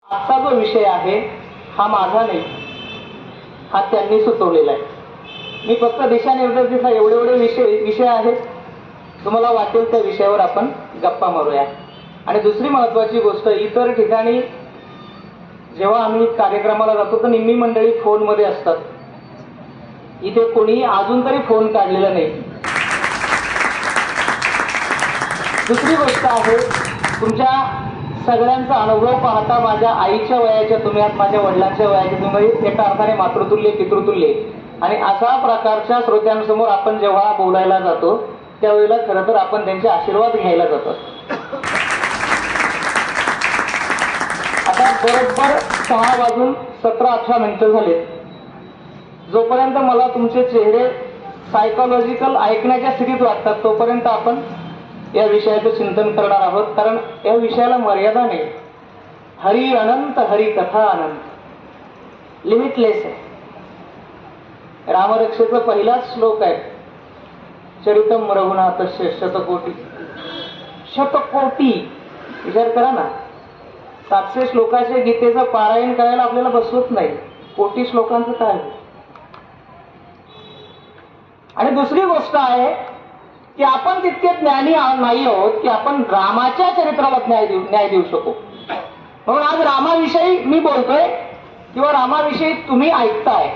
आजचा जो विषय आहे हा माझा नाही, हा त्यांनी सुचवलेला आहे. मी फक्त दिशानिर्देश दिला. एवढे एवढे विषय आहेत, तुम्हाला वाटेल त्या विषयावर आपण गप्पा मारूया. आणि दुसरी महत्वाची गोष्ट, इतर ठिकाणी जेव्हा आम्ही कार्यक्रमाला जातो तर निम्मी मंडळी फोनमध्ये असतात. इथे कोणी अजून तरी फोन काढलेला नाही. दुसरी गोष्ट आहे, तुमच्या सगळ्यांचा अनुभव पाहता माझ्या आईच्या वयाच्या तुम्ही आहात, माझ्या वडिलांच्या वयाच्या तुम्ही, एका अर्थाने मातृतुल्य पितृतुल्य. आणि अशा प्रकारच्या श्रोत्यांसमोर आपण जेव्हा बोलायला जातो त्यावेळेला खरं तर आपण त्यांचे आशीर्वाद घ्यायला जातो. आता बरोबर 6:17-18 झालेत. जोपर्यंत मला तुमचे चेहरे सायकोलॉजिकल ऐकण्याच्या स्थितीत वाटतात तोपर्यंत आपण या विषयाचं चिंतन करणार आहोत. कारण या विषयाला मर्यादा नाही. हरी अनंत, हरी कथा अनंत, लिमिटलेस आहे. रामरक्षेचा पहिलाच श्लोक आहे, चरितम रघुनाथस्य शतकोटी. शतकोटी विचार करा ना, 700 श्लोकाचे गीतेचं पारायण करायला आपल्याला बसवत नाही, कोटी श्लोकांचं काय. आणि दुसरी गोष्ट आहे की आपण तितके ज्ञानी नाही आहोत की आपण रामाच्या चरित्राला न्याय देऊ शकू. म्हणून आज रामाविषयी मी बोलतोय किंवा रामाविषयी तुम्ही ऐकताय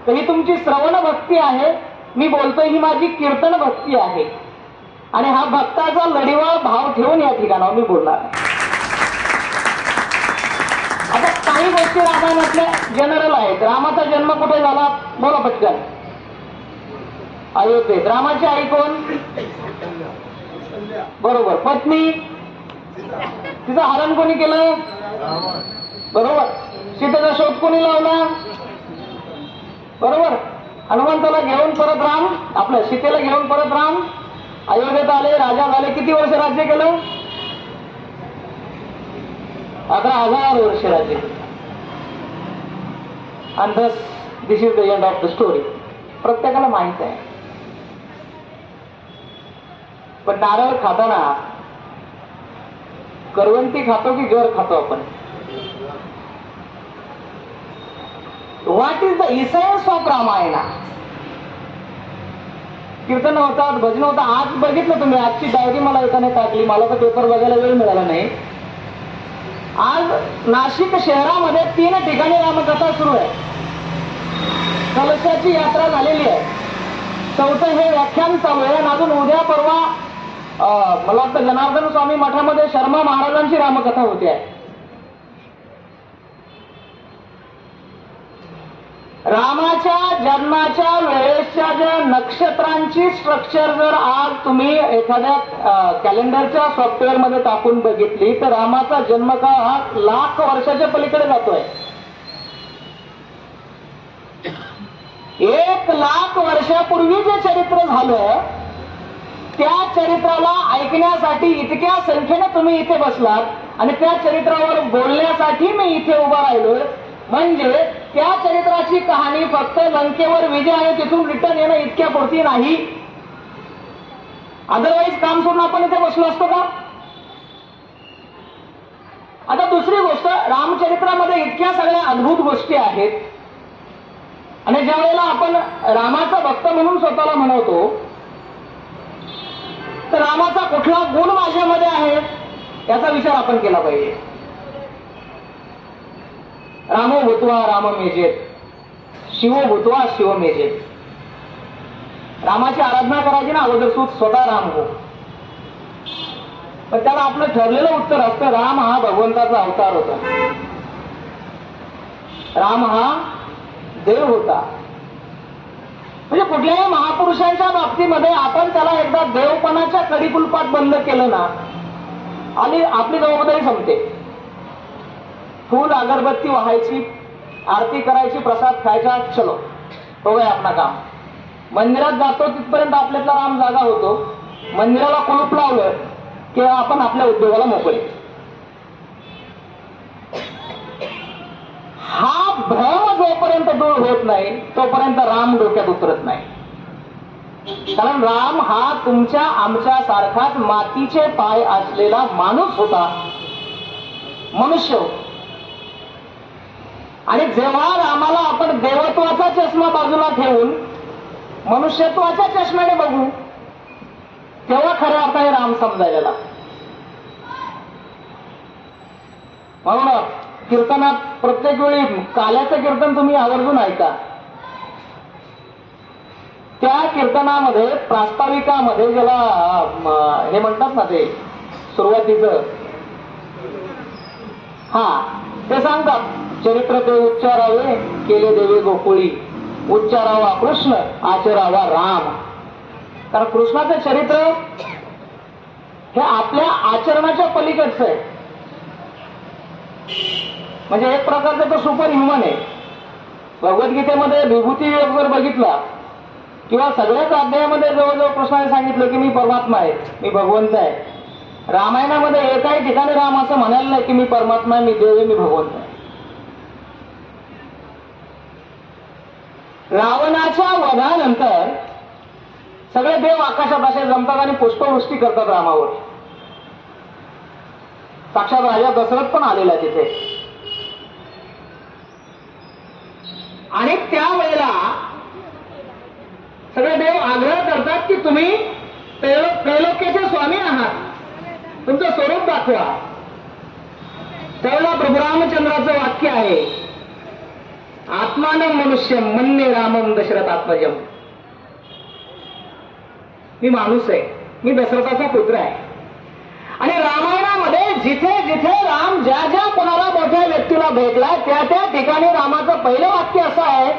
तर ही तुमची श्रवण भक्ती आहे. मी बोलतोय ही माझी कीर्तन भक्ती आहे. आणि हा भक्ताचा लढीवाळ भाव ठेवून या ठिकाणावर मी बोलणार आहे. आता काही गोष्टी रामायणातल्या जनरल आहेत. रामाचा जन्म कुठे झाला बोला पटकन. अयोध्येत. रामाची आई कोण? बरोबर. पत्नी? तिचं हरण कोणी केलं? बरोबर. सीतेचा शोध कोणी लावला? बरोबर. हनुमंताला घेऊन परत राम, आपल्या सीतेला घेऊन परत राम अयोध्येत आले, राजा झाले. किती वर्ष राज्य केलं? 11,000 वर्ष राज्य. and thus this is the end of the story. प्रत्येकाला माहित आहे. पण नारळ खाताना करवंती खातो की घर खातो आपण? What is the essence of Ramayana? कीर्तन होतात, भजन होतात. आज बघितलं तुम्ही, आजची डायरी मला एकाने टाकली, मला तर पेपर बघायला वेळ मिळाला नाही. आज नाशिक शहरामध्ये 3 ठिकाणी रामकथा सुरू आहे. कलशाची यात्रा झालेली आहे. 4थं हे व्याख्यान चालू आहे. आणि अजून उद्या परवा मला वाटतं जनार्दन स्वामी मठामध्ये शर्मा महाराजांची रामकथा होती आहे. रामाच्या जन्माच्या वेळेसच्या ज्या नक्षत्रांची स्ट्रक्चर जर आज तुम्ही एखाद्या कॅलेंडरच्या सॉफ्टवेअर मध्ये टाकून बघितली तर रामाचा जन्मकाळ हा 1,00,000 वर्षाच्या पलीकडे जातोय. 1,00,000 वर्षापूर्वी जे चरित्र झालं त्या चरित्राला ऐकण्यासाठी इतक्या संख्येने तुम्ही इथे बसलात आणि त्या चरित्रावर बोलण्यासाठी मी इथे उभा राहिलोय. म्हणजे त्या चरित्राची कहाणी फक्त लंकेवर विजय आणि तिथून रिटर्न येणं इतक्या पुरती नाही. अदरवाईज काम सोडून आपण इथे बसलो असतो का? आता दुसरी गोष्ट, रामचरित्रामध्ये इतक्या सगळ्या अद्भुत गोष्टी आहेत. आणि ज्या वेळेला आपण रामाचा भक्त म्हणून स्वतःला म्हणवतो तर रामाचा कुठला गुण माझ्यामध्ये आहे याचा विचार आपण केला पाहिजे. रामो भूत्वा राम मेजेत, शिवो भूत्वा शिव मेजेत. रामाची आराधना करायची ना अगोदर तू स्वतः राम हो. पण त्याला आपलं ठरलेलं उत्तर असतं, राम हा भगवंताचा अवतार होता. राम हा देव होता. म्हणजे कुठल्याही महापुरुषांच्या बाबतीमध्ये आपण त्याला एकदा देवपणाच्या कडीकुलपात बंद केलं ना आणि आपली जबाबदारी संपते. फूल अगरबत्ती वाहायची, आरती करायची, प्रसाद खायचा, चलो हो गया अपना काम. मंदिरात जातो तिथपर्यंत आपल्यातला राम जागा होतो. मंदिराला कुलूप लावलं की आपण आपल्या उद्योगाला मोकळे. हा भ्रम जोपर्यंत दूर होत नाही तोपर्यंत राम डोक्यात उतरत नाही. कारण राम हा तुमच्या आमच्या सारखाच मातीचे पाय असलेला माणूस होता, मनुष्य. आणि जेव्हा रामाला आपण देवत्वाचा चष्मा बाजूला ठेवून मनुष्यत्वाच्या चष्म्याने बघू, तेव्हा खऱ्या अर्थाने राम समजायला लागतो. म्हणून कीर्तनात प्रत्येक वेळी काल्याचं कीर्तन तुम्ही आवर्जून ऐका. त्या कीर्तनामध्ये प्रास्ताविकामध्ये ज्याला हे म्हणतात ना, ते सुरुवातीचं ते सांगतात, चरित्र ते उच्चारावे केले देवे गोकुळी, उच्चारावा कृष्ण आचरावा राम. कारण कृष्णाचं चरित्र हे आपल्या आचरणाच्या पलीकडचं आहे. म्हणजे एक प्रकारचा तो सुपर ह्युमन आहे. भगवद्गीतेमध्ये विभूती योग जर बघितला किंवा सगळ्याच अध्यायामध्ये जवळजवळ कृष्णाने सांगितलं की मी परमात्मा आहे, मी भगवंत आहे. रामायणामध्ये एकाही ठिकाणी राम असं म्हणायला नाही की मी परमात्मा आहे, मी देव आहे, मी भगवंत आहे. रावणाच्या वधानंतर सगळे देव आकाशात असे जमतात आणि पुष्पवृष्टी करतात रामावर. साक्षात राजा दशरथ पण आलेला तिथे. आणि त्यावेळेला सगळे देव आग्रह करतात की तुम्ही त्रैलोक्याचे स्वामी आहात, तुमचं स्वरूप दाखवा. त्यावेळेला प्रभू रामचंद्राचं वाक्य आहे, आत्मानं मनुष्यम मन्ये रामम दशरथात्मजम. मी माणूस आहे, मी दशरथाचा पुत्र आहे. आणि रामायणामध्ये जिथे जिथे राम ज्या ज्या कोणाला मोठ्या व्यक्तीला भेटला त्या त्या ठिकाणी रामाचं पहिलं वाक्य असं आहे,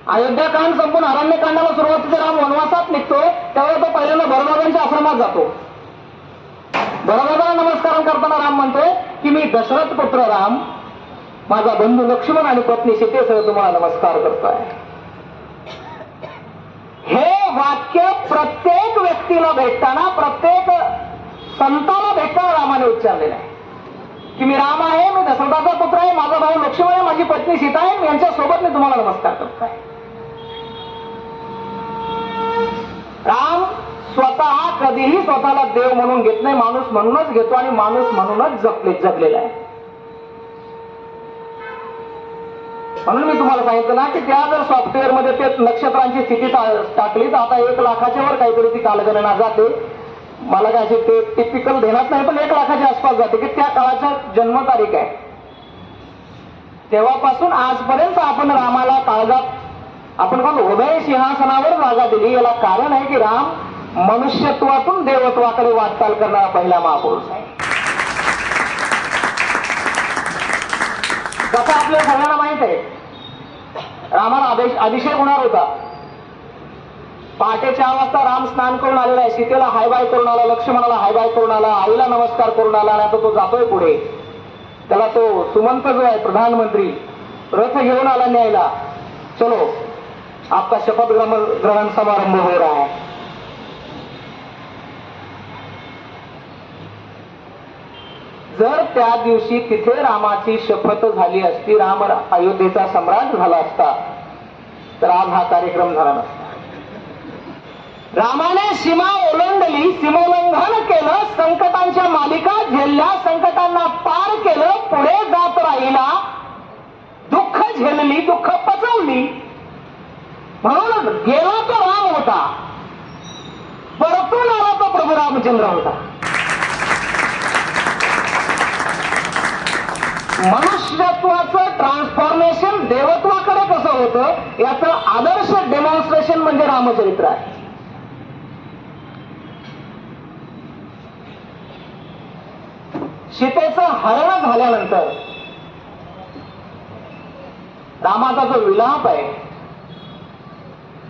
अयोध्याकांड संपून अरण्यकांडाला सुरुवातीचा राम वनवासात निघतो त्यावेळेला तो पहिल्यांदा भरद्वाजांच्या आश्रमात जातो. भरद्वाजाला नमस्कार करताना राम म्हणतोय की मी दशरथ पुत्र राम, माझा बंधू लक्ष्मण आणि पत्नी सीतेसह तुम्हाला नमस्कार करतोय. हे वाक्य प्रत्येक व्यक्तीला भेटताना, प्रत्येक संताला भेटताना रामाने उच्चारलेलं आहे की मी राम आहे, मी दशरथाचा पुत्र आहे, माझा भाऊ लक्ष्मण आहे, माझी पत्नी सीता आहे, यांच्यासोबत मी तुम्हाला नमस्कार करतोय. राम स्वतः कधीही स्वतःला देव म्हणून घेत नाही, माणूस म्हणूनच घेतो आणि माणूस म्हणूनच जगलेला आहे. म्हणून मी तुम्हाला सांगितलं ना की त्या जर सॉफ्टवेअर मध्ये ते नक्षत्रांची स्थिती टाकली तर आता 1 लाखाच्या वर काहीतरी ती कालगणना जाते. मला काय ते टिपिकल देण्यात नाही, पण 1 लाखाच्या आसपास जाते की त्या काळाचा जन्मतारीख आहे. तेव्हापासून आजपर्यंत आपण रामाला काळजात आपण कोण हृदय सिंहासनावर जागा दिली. याला कारण आहे की राम मनुष्यत्वातून देवत्वाकडे वाटचाल करणारा पहिला महापुरुष आहे. जसं आपल्या सगळ्यांना माहित आहे, रामाला अभिषेक होणार होता. पहाटे 4 वाजता राम स्नान करून आलेला आहे, सीतेला हाय बाय करून आला, लक्ष्मणाला हाय बाय करून आला, आईला नमस्कार करून आला. आणि आता तो जातोय पुढे. त्याला तो सुमंत जो आहे प्रधानमंत्री रथ घेऊन आला न्यायला. चलो आपका शपथ ग्रहण समारंभ हो रहा है. जर त्या दिवशी तिथे रामाची शपथ झाली असती, राम अयोध्येचा सम्राट झाला असता, तर आज हा कार्यक्रम झाला नसता. रामाने सीमा ओलांडली, सीमोल्लंघन केलं, संकटांच्या मालिका झेलल्या, संकटांना पार केलं, पुढे जात राहिला, दुःख झेलली, दुःख पचवली. म्हणून गेला तो राम होता, परतून आला तो प्रभू रामचंद्र होता. मनुष्यत्वाचं ट्रान्सफॉर्मेशन देवत्वाकडे कसं होतं याचं आदर्श डेमॉन्स्ट्रेशन म्हणजे रामचरित्र आहे. सीतेचं हरण झाल्यानंतर रामाचा जो विलाप आहे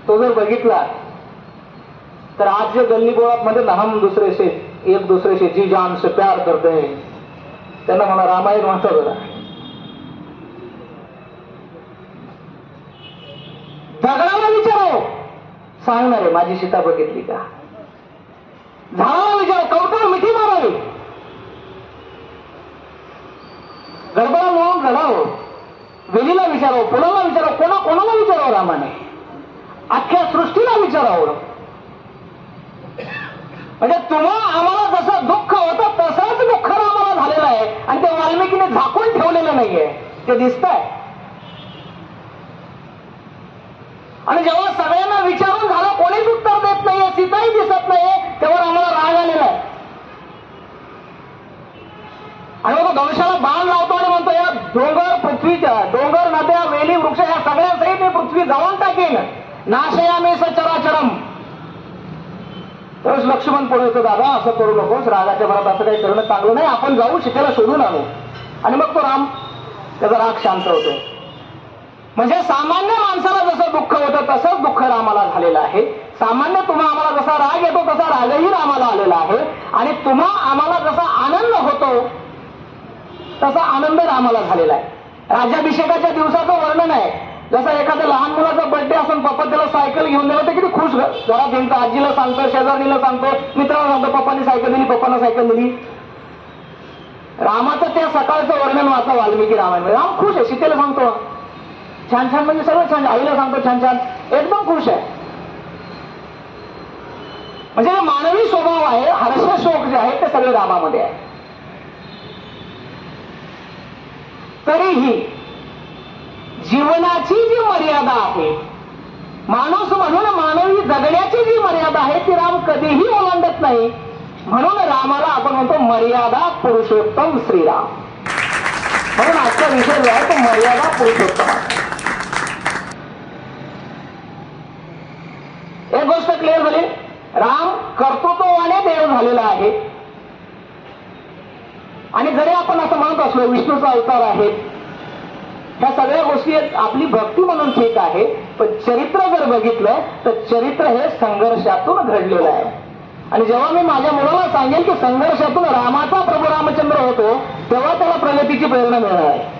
तो जर बघितला तर आज जे गल्ली बोळात मध्ये हम दुसरे से एक दूसरे से जी जान से प्यार करते हैं त्यांना म्हणा रामायण वाचा बघा. दगडाला विचारो सांगणार आहे माझी सीता बघितली का. झाडाला विचारो कवटाला मिठी मारावी. गडबडा म्हणून घडावं. वेलीला विचारावं, फुलाला विचारावं, कोणाला विचारावं. रामाने अख्ख्या सृष्टीला विचारावं. म्हणजे तुम्हा आम्हाला जसं दुःख होतं तसंच दुःख रामाला झालेलं आहे आणि ते वाल्मिकीने झाकून ठेवलेलं नाहीये, ते दिसतंय. आणि जेव्हा सगळ्यांना विचारून झालं कोणीच उत्तर देत नाहीये, सीताही दिसत नाहीये, तेव्हा आम्हाला राग आलेला आहे. आणि मग तो दंशाला बाण लावतो आणि म्हणतो या डोंगर पृथ्वीच्या डोंगर नद्या वेली वृक्ष या सगळ्यांसहित मी पृथ्वी जाऊन टाकेन, नाशयामी सचराचरम. तरच लक्ष्मण पुढे येतो, दादा असं करू नकोस, रागाच्या भरात असं काही करणं चांगलं नाही, आपण जाऊ सीतेला शोधून आणू. आणि मग तो राम त्याचा राग शांत होतो. म्हणजे सामान्य माणसाला जसं दुःख होतं तसंच दुःख रामाला झालेलं आहे. सामान्य तुम्हा आम्हाला जसा राग येतो तसा रागही रामाला आलेला आहे. आणि तुम्हा आम्हाला जसा आनंद होतो तसा आनंद रामाला झालेला आहे. राज्याभिषेकाच्या दिवसाचं वर्णन आहे. जसं एखाद्या लहान मुलाचा बर्थडे असून पप्पा त्याला सायकल घेऊन दिलं तर किती खुश घरात येईल, आजीला सांगतो, शेजारणीला सांगतो, मित्राला सांगतो पप्पांनी सायकल दिली, पप्पांना सायकल दिली. रामाचं त्या सकाळचं वर्णन वाचा वाल्मिकी रामायण. राम खुश आहे, सीतेला सांगतो छान छान, म्हणजे सगळं छान, आईला सांगतो छान छान, एकदम खुश आहे. म्हणजे मानवी स्वभाव आहे, हर्ष शोक जे आहे ते सगळे रामामध्ये आहे. तरीही जीवनाची जी मर्यादा आहे, माणूस म्हणून मानवी जगण्याची जी मर्यादा आहे ती राम कधीही ओलांडत नाही. म्हणून रामाला आपण म्हणतो मर्यादा पुरुषोत्तम श्रीराम. म्हणून आजचा विषय जो आहे तो मर्यादा पुरुषोत्तम आहे. एक गोष्ट क्लिअर झाली, राम कर्तृत्ववाने देव झालेला आहे. आणि जरी आपण असं म्हणत असलो विष्णूचा अवतार आहे, ह्या सगळ्या गोष्टी आपली भक्ती म्हणून ठीक आहे, पण चरित्र जर बघितलं तर चरित्र हे संघर्षातून घडलेलं आहे. आणि जेव्हा मी माझ्या मुलाला सांगेल की संघर्षातून रामाचा प्रभू रामचंद्र होतो तेव्हा त्याला प्रगतीची प्रेरणा मिळणार आहे.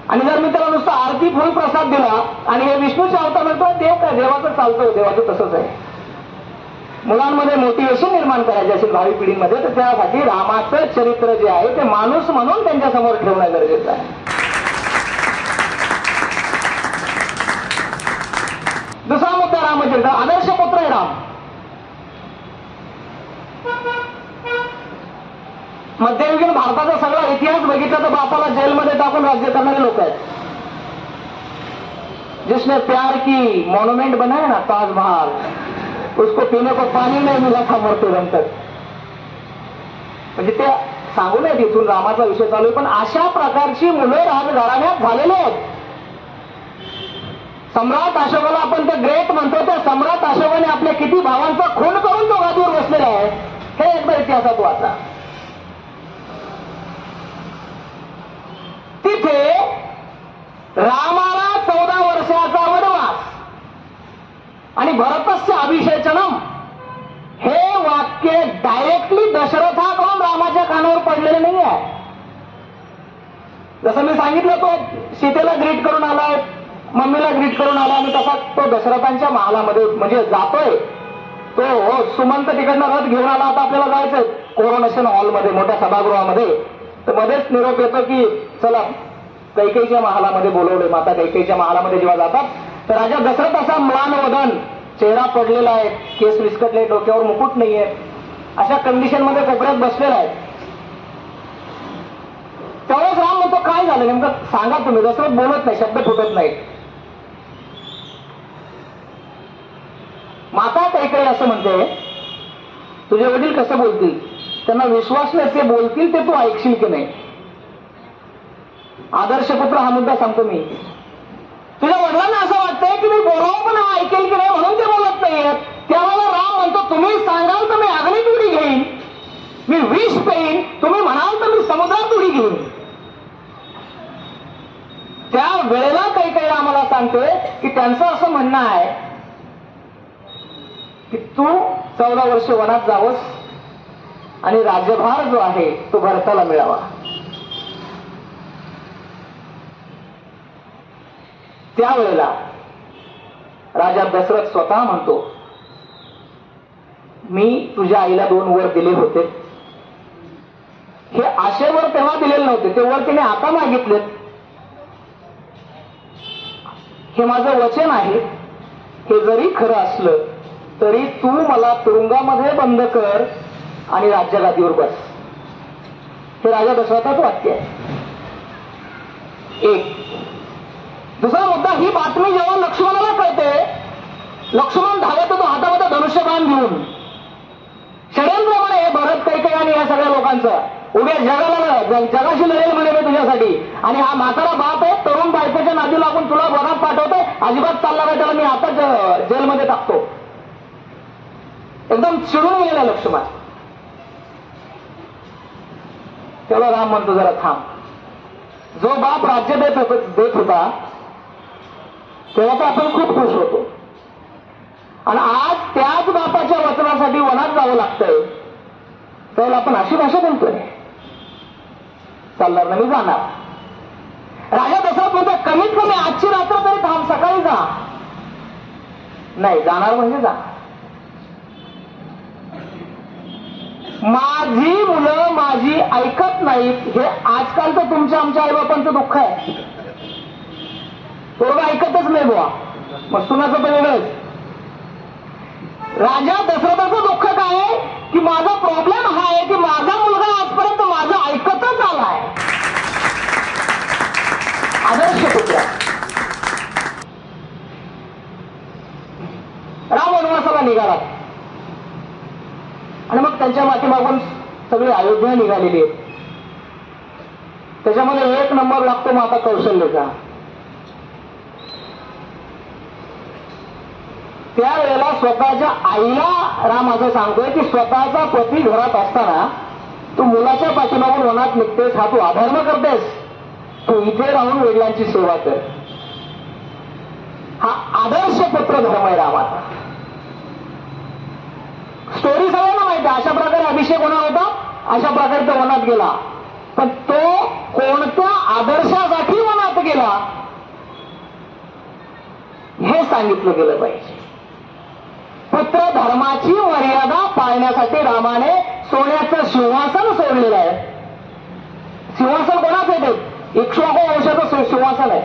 आणि जर मी त्याला नुसतं आरती फुल प्रसाद दिला आणि हे विष्णूचे अवतार म्हणतो, देव काय देवाचं चालतं, देवाचं तसंच आहे. मुलांमध्ये मोटिवेशन निर्माण करायचे असेल भावी पिढीमध्ये तर त्यासाठी रामाचं चरित्र जे आहे ते माणूस म्हणून त्यांच्या समोर ठेवणं गरजेचं आहे. दुसरा मुद्दा रामचरित्र, आदर्श पुत्र आहे राम. मध्ययुगीन भारताचा सगळा इतिहास बघितला तर बापाला जेलमध्ये टाकून राज्य करणारे लोक आहेत. जिसने प्यार की मॉन्युमेंट बनाया ना ताजमहल, उसको पीने को पानी नहीं मिला था मरते दम तक. म्हणजे ते सांगू नये तिथून रामाचा विषय चालू आहे, पण अशा प्रकारची मुलं राजघराण्यात झालेले आहेत. सम्राट अशोकाला आपण ते ग्रेट म्हणतो, त्या सम्राट अशोकाने आपल्या किती भावांचा खून करून तो गादीवर बसलेला आहे हे एकदा इतिहासात वाचा. तिथे रामाला 14 वर्षाचा वनवास आणि भरतस्य अभिषेचनम हे वाक्य डायरेक्टली दशरथाकडून रामाच्या कानावर पडलेलं नाही आहे. जसं मी सांगितलं तो सीतेला ग्रीट करून आलाय, मम्मीला ग्रीट करून आला आणि तसा तो दशरथांच्या महालामध्ये म्हणजे जातोय. तो सुमंत तिकडनं रथ घेऊन आला, आता आपल्याला जायचंय कोरोनेशन हॉलमध्ये, मोठ्या सभागृहामध्ये. तर मध्येच निरोप येतो की चला कैकेयीच्या महालामध्ये बोलवले. माता कैकेयीच्या महालामध्ये जेव्हा जातात तर राजा दशरथ असा म्लान वदन, चेहरा पडलेला आहे, केस विस्कटले, डोक्यावर मुकुट नाहीये, अशा कंडिशन मध्ये कोपऱ्यात बसलेला आहे. त्यावेळेस राम म्हणतो काय झालं नेमकं सांगा तुम्ही. दशरथ बोलत नाही, शब्द फुटत नाही. माता कैकेयी असं म्हणते, तुझे वडील कसं बोलतील, त्यांना विश्वास नाही, ते बोलतील ते तू ऐकशील की नाही. आदर्श पुत्र हा मुद्दा सांगतो मी. तुझ्या वडिलांना असं वाटतंय की मी बोलावं पण हा ऐकेल की नाही म्हणून ते बोलत नाहीयेत. त्यावेळेला राम म्हणतो तुम्ही सांगाल तर मी अग्नीत उडी घेईन, मी विष पेईन, तुम्ही म्हणाल तर मी समुद्रात उडी घेईन. त्या वेळेला कैकेयी आम्हाला सांगतोय की त्यांचं असं म्हणणं आहे की तू 14 वर्ष वनात जावंस आणि राज्यभार जो आहे तो भरताला मिळावा. त्यावेळेला राजा दशरथ स्वतः म्हणतो मी तुझ्या आईला 2 वर दिले होते, हे आशेवर तेव्हा दिलेले नव्हते, ते वर तिने आता मागितलेत. हे माझं वचन आहे, हे जरी खरं असलं तरी तू मला तुरुंगामध्ये बंद कर आणि राज्यगादीवर बस. हे राजा दशरथाचं वाक्य आहे. एक. दुसरा मुद्दा, ही बातमी जेव्हा लक्ष्मणाला कळते, लक्ष्मण धावत होतो हातामध्ये धनुष्यबाण घेऊन. षडयंत्र म्हणे हे भरत कैकेयी आणि या सगळ्या लोकांचं, उद्या जगाशी लढेल म्हणे मी तुझ्यासाठी. आणि हा म्हातारा बाप आहे, तरुण बायकोच्या नादी लागून तुला वनात पाठवतोय, अजिबात चालला नाही, त्याला मी आताच जेलमध्ये टाकतो. एकदम चिडून गेलेला लक्ष्मण. तेव्हा राम म्हणतो जरा थांब. जो बाप राज्य देत होता तेव्हा तर आपण खूप खुश होतो, आणि आज त्याच बापाच्या वचनासाठी वनात जावं लागतंय, त्यावेळेला आपण अशी भाषा बोलतोय. चालणार ना, मी जाणार. राजा दशरथ म्हणतो कमीत कमी आजची रात्र तरी थांब, सकाळी जा. नाही, जाणार म्हणजे जा. माझी मुलं माझी ऐकत नाहीत, हे आजकालचं तुमच्या आमच्या आईबापांचं दुःख आहे. पोरगं ऐकतच नाही बुवा, मग सुनाचं पण वेगळंच. राजा दशरथाचं दुःख काय आहे की माझा प्रॉब्लेम हा आहे की माझा मुलगा आजपर्यंत माझं ऐकतच आलाय. आदर्श पुत्र. राम वनवासाला निघाला आणि मग त्यांच्या मागून सगळी अयोध्या निघालेली आहे. त्याच्यामध्ये एक नंबर लागतो माता कौशल्याचा. त्यावेळेला स्वतःच्या आईला राम असं सांगतोय की स्वतःचा पती घरात असताना तू मुलाच्या पाठीमागून वनात निघतेस, हा तू अधर्म करतेस, तू इथे राहून वडिलांची सेवा कर. हा आदर्श पुत्र धर्म आहे रामाचा. स्टोरी सगळ्यांना माहिती आहे. अशा प्रकारे अभिषेक होणार होता, अशा प्रकारे तो वनात गेला. पण तो कोणत्या आदर्शासाठी वनात गेला हे सांगितलं गेलं पाहिजे. पुत्र धर्माची मर्यादा पाळण्यासाठी रामाने सोन्याचं सिंहासन सोडलेलं आहे. सिंहासन कोणाचं आहे ते? इक्ष्वाकू वंशाचं सिंहासन आहे.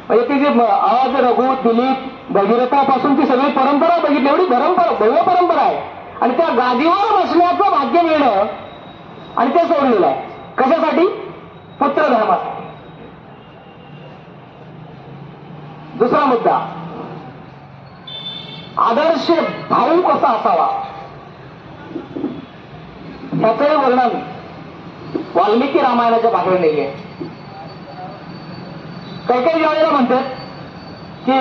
म्हणजे ती जी अज, रघु, दिलीप, भगीरथापासून ती सगळी परंपरा बघितली, एवढी भव्य परंपरा आहे. आणि त्या गादीवर बसण्याचं भाग्य मिळणं आणि ते सोडलेलं आहे. कशासाठी? पुत्र धर्मासाठी. दुसरा मुद्दा, आदर्श भाऊ कसा असावा याचंही वर्णन वाल्मिकी रामायणाच्या बाहेर नाहीये. काही काही ज्यावेळेला म्हणतात की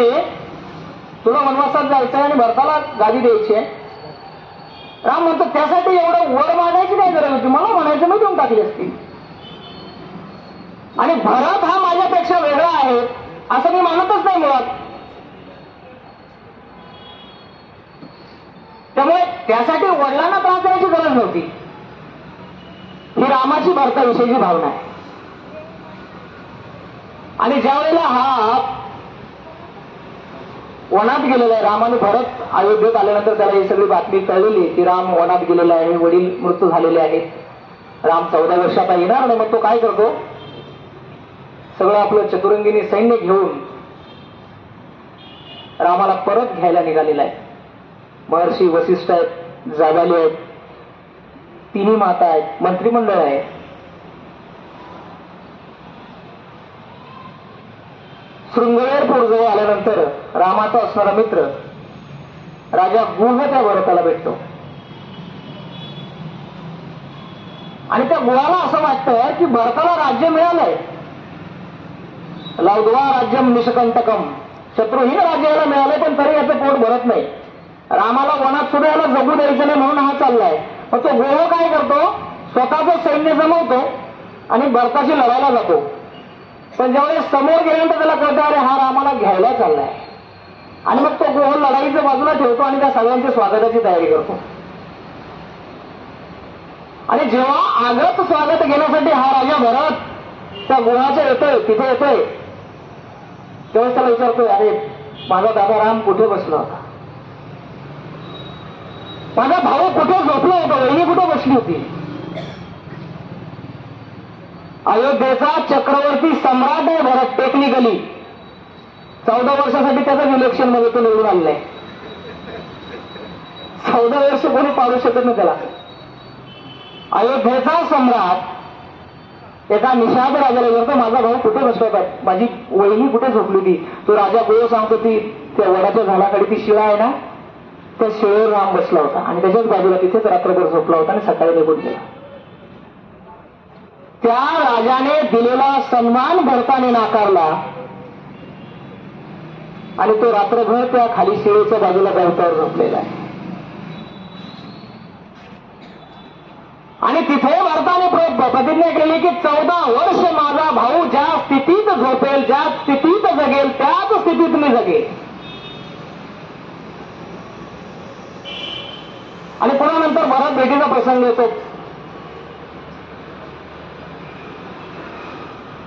तुला वनवासात जायचंय आणि भरताला गादी द्यायची आहे. राम म्हणतो त्यासाठी एवढं वर मागायची काय गरज होती, मला म्हणायचं मी देऊन टाकली असती. आणि भरत हा माझ्यापेक्षा वेगळा आहे असं मी मानतच नाही मुळात. त्यामुळे त्यासाठी वडिलांना त्रास देण्याची गरज नव्हती. ही रामाची भरताविषयीची भावना आहे. आणि ज्या वेळेला हा वनात गेलेला आहे, राम आणि भरत अयोध्येत आल्यानंतर त्याला ही सगळी बातमी कळलेली की राम वनात गेलेला आहे, वडील मृत्यू झालेले आहेत, राम 14 वर्षात येणार. आणि मग तो काय करतो, सगळं आपलं चतुरंगिनी सैन्य घेऊन रामाला परत घ्यायला निघालेला आहे. महर्षी वसिष्ठ आहेत, जाबाली आहेत, तिन्ही माता आहेत, मंत्रिमंडळ आहे. शृंगवेरपूर जवळ आल्यानंतर रामाचा असणारा मित्र राजा गुह त्या भरताला भेटतो. आणि त्या गुहाला असं वाटतं की भरताला राज्य मिळालंय, लौद्वा राज्यम निष्कंटकम, शत्रुहीन राज्य याला मिळालंय, पण तरी याचं पोट भरत नाही. रामाला वनात सुद्धा याला जगू द्यायचं नाही म्हणून हा चाललाय. मग तो गुह काय करतो, स्वतःचं सैन्य जमवतो आणि भरताशी लढायला जातो. पण ज्यावेळेस समोर गेल्यानंतर त्याला कळतं अरे हा रामाला घ्यायला चाललाय. आणि मग तो गुह लढाईच्या बाजूला ठेवतो आणि त्या सगळ्यांच्या स्वागताची तयारी करतो. आणि जेव्हा आगत स्वागत घेण्यासाठी हा राजा भरत त्या गुहाच्या येतोय, तिथे येतोय, तेव्हा त्याला विचारतोय अरे माझा दादा राम कुठे बसला होता, माझा भाऊ कुठे झोपला होता, वहिनी कुठे बसली होती. अयोध्येचा चक्रवर्ती सम्राट आहे भरत. टेक्निकली 14 वर्षासाठी त्याचं इलेक्शन मध्ये तो निवडून आलेला आहे. 14 वर्ष कोणी पाडू शकत नाही त्याला. अयोध्येचा सम्राट एका निषाद राजाला विचारतो, माझा भाऊ कुठे बसला होता, माझी वहिनी कुठे झोपली होती. तो राजा गोळ सांगतो, ती त्या वडाच्या झाडाकडे ती शिळा आहे ना, त्या शिळेवर राम बसला होता आणि त्याच्याच बाजूला तिथेच रात्रभर झोपला होता आणि सकाळी निघून गेला. त्या राजाने दिलेला सन्मान भरताने नाकारला आणि तो रात्रभर त्या खाली शिळेच्या बाजूला गवतावर झोपलेला आहे. आणि तिथे भरताने प्रतिज्ञा केली की 14 वर्ष माझा भाऊ ज्या स्थितीत झोपेल, ज्या स्थितीत जगेल, त्याच स्थितीत मी जगेल. आणि पुन्हा नंतर भरत भेटीचा प्रसंग येतो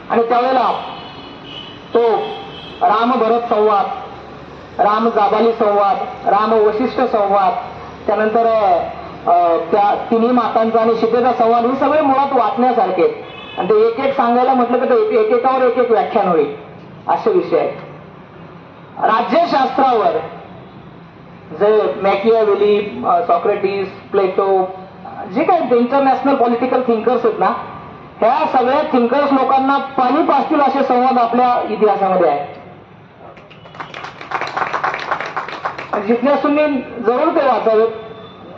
आणि त्यावेळेला तो राम भरत संवाद, राम जाबाली संवाद, राम वशिष्ठ संवाद, त्यानंतर त्या तिन्ही मातांचा आणि सीतेचा संवाद, हे सगळे मुळात वाचण्यासारखे आणि ते एक एक सांगायला म्हटलं तर एकेकावर एक एक व्याख्यान होईल असे विषय आहेत. राज्यशास्त्रावर जे मॅकियावेली, सॉक्रेटिस, प्लेटो, जे काही इंटरनॅशनल पॉलिटिकल थिंकर्स आहेत ना, ह्या सगळ्या थिंकर्स लोकांना पाणी पाजतील असे संवाद आपल्या इतिहासामध्ये आहेत. जिथल्या तुम्ही जरूर ते वाचावेत.